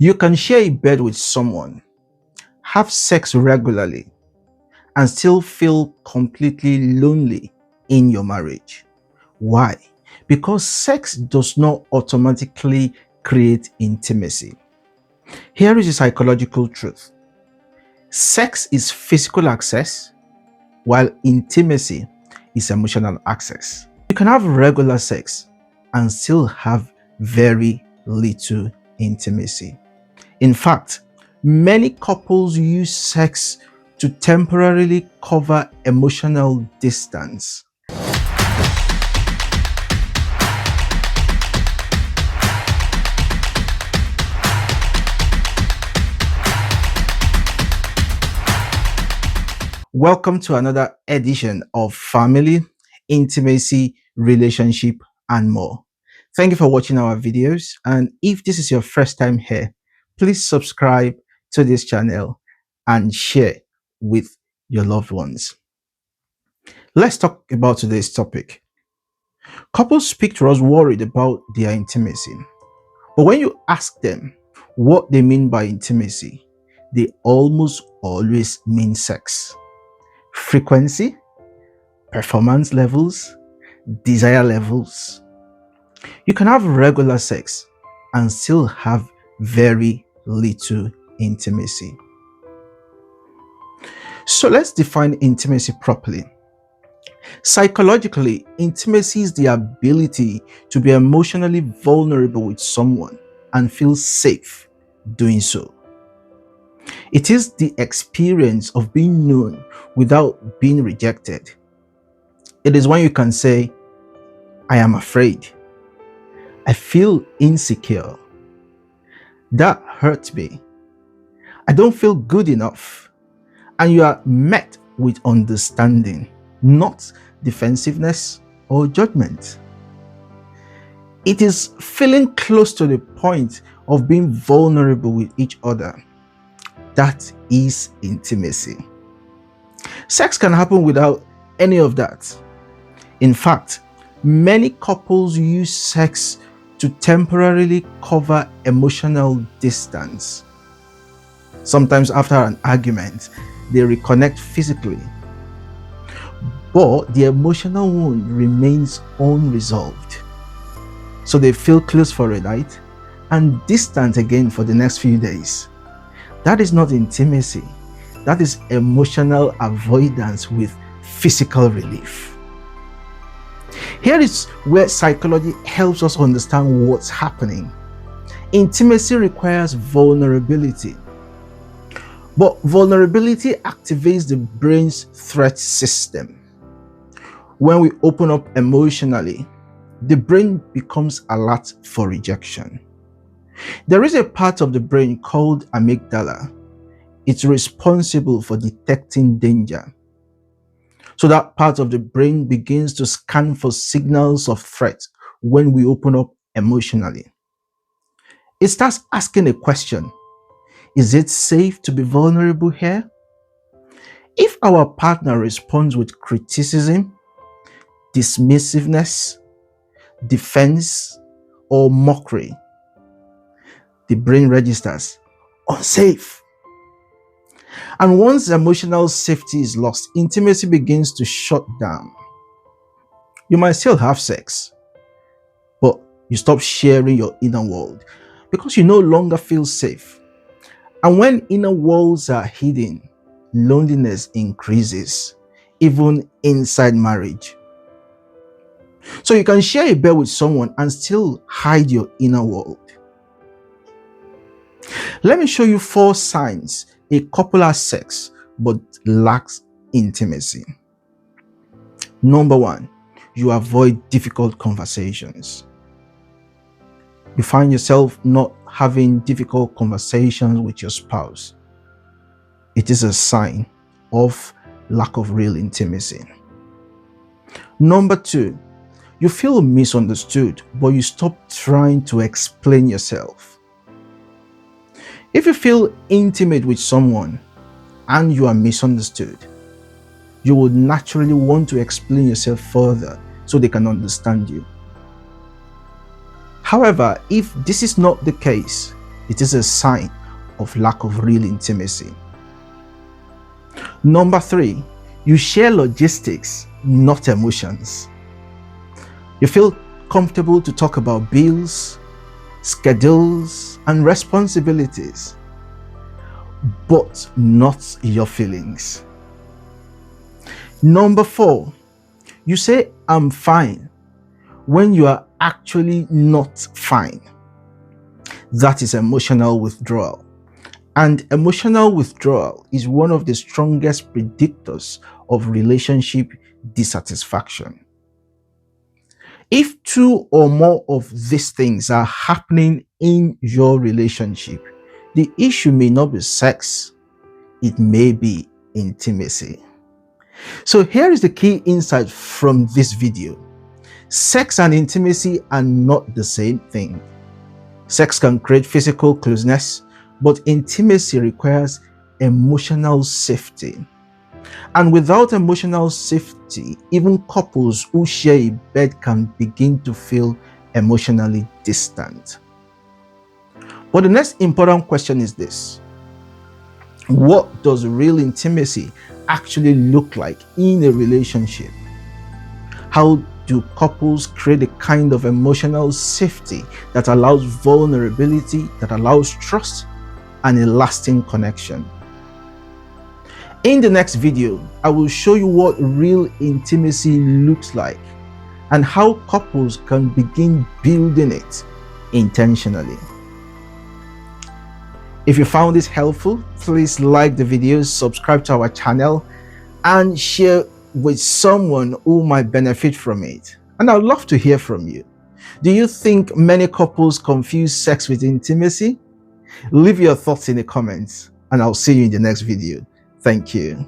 You can share a bed with someone, have sex regularly, and still feel completely lonely in your marriage. Why? Because sex does not automatically create intimacy. Here is a psychological truth: sex is physical access, while intimacy is emotional access. You can have regular sex and still have very little intimacy. In fact, many couples use sex to temporarily cover emotional distance. Welcome to another edition of Family, Intimacy, Relationship, and more. Thank you for watching our videos. And if this is your first time here, please subscribe to this channel and share with your loved ones. Let's talk about today's topic. Couples speak to us worried about their intimacy. But when you ask them what they mean by intimacy, they almost always mean sex. Frequency, performance levels, desire levels. You can have regular sex and still have very little intimacy. So let's define intimacy properly. Psychologically, intimacy is the ability to be emotionally vulnerable with someone and feel safe doing so. It is the experience of being known without being rejected. It is when you can say, I am afraid. I feel insecure. That hurts me. I don't feel good enough. And you are met with understanding, not defensiveness or judgment. It is feeling close to the point of being vulnerable with each other. That is intimacy. Sex can happen without any of that. In fact, many couples use sex to temporarily cover emotional distance. Sometimes after an argument, they reconnect physically, but the emotional wound remains unresolved. So they feel close for a night and distant again for the next few days. That is not intimacy. That is emotional avoidance with physical relief. Here is where psychology helps us understand what's happening. Intimacy requires vulnerability, but vulnerability activates the brain's threat system. When we open up emotionally, the brain becomes alert for rejection. There is a part of the brain called amygdala. It's responsible for detecting danger. So that part of the brain begins to scan for signals of threat when we open up emotionally. It starts asking a question: is it safe to be vulnerable here? If our partner responds with criticism, dismissiveness, defense, or mockery, the brain registers unsafe. And once emotional safety is lost, intimacy begins to shut down. You might still have sex, but you stop sharing your inner world because you no longer feel safe. And when inner worlds are hidden, loneliness increases, even inside marriage. So you can share a bed with someone and still hide your inner world. Let me show you 4 signs a couple has sex but lacks intimacy. Number 1, you avoid difficult conversations. You find yourself not having difficult conversations with your spouse. It is a sign of lack of real intimacy. Number 2, you feel misunderstood, but you stop trying to explain yourself. If you feel intimate with someone and you are misunderstood, you would naturally want to explain yourself further so they can understand you. However, if this is not the case, it is a sign of lack of real intimacy. Number 3, you share logistics, not emotions. You feel comfortable to talk about bills, schedules, and responsibilities, but not your feelings. Number 4, you say, I'm fine, when you are actually not fine. That is emotional withdrawal. And emotional withdrawal is one of the strongest predictors of relationship dissatisfaction. If 2 or more of these things are happening in your relationship, the issue may not be sex, it may be intimacy. So here is the key insight from this video. Sex and intimacy are not the same thing. Sex can create physical closeness, but intimacy requires emotional safety. And without emotional safety, even couples who share a bed can begin to feel emotionally distant. But the next important question is this: what does real intimacy actually look like in a relationship? How do couples create a kind of emotional safety that allows vulnerability, that allows trust, and a lasting connection? In the next video, I will show you what real intimacy looks like and how couples can begin building it intentionally. If you found this helpful, please like the video, subscribe to our channel, and share with someone who might benefit from it. And I'd love to hear from you. Do you think many couples confuse sex with intimacy? Leave your thoughts in the comments, and I'll see you in the next video. Thank you.